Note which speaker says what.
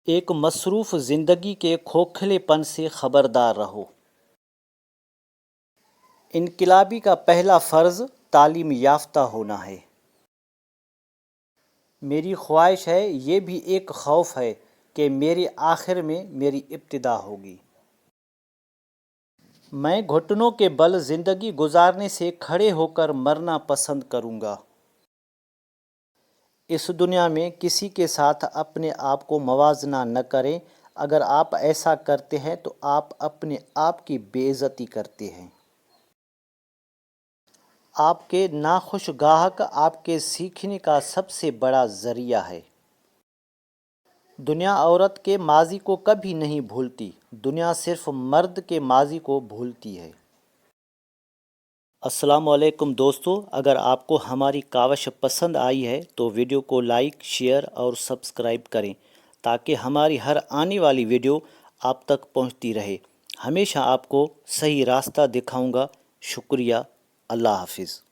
Speaker 1: ایک مصروف زندگی کے کھوکھلے پن سے خبردار رہو۔ انقلابی کا پہلا فرض تعلیم یافتہ ہونا ہے۔ میری خواہش ہے، یہ بھی ایک خوف ہے کہ میرے آخر میں میری ابتدا ہوگی۔ میں گھٹنوں کے بل زندگی گزارنے سے کھڑے ہو کر مرنا پسند کروں گا۔ اس دنیا میں کسی کے ساتھ اپنے آپ کو موازنہ نہ کریں۔ اگر آپ ایسا کرتے ہیں تو آپ اپنے آپ کی بے عزتی کرتے ہیں۔ آپ کے ناخوش گاہک آپ کے سیکھنے کا سب سے بڑا ذریعہ ہے۔ دنیا عورت کے ماضی کو کبھی نہیں بھولتی، دنیا صرف مرد کے ماضی کو بھولتی ہے۔ السلام علیکم دوستو، اگر آپ کو ہماری کاوش پسند آئی ہے تو ویڈیو کو لائک، شیئر اور سبسکرائب کریں تاکہ ہماری ہر آنے والی ویڈیو آپ تک پہنچتی رہے۔ ہمیشہ آپ کو صحیح راستہ دکھاؤں گا۔ شکریہ۔ اللہ حافظ۔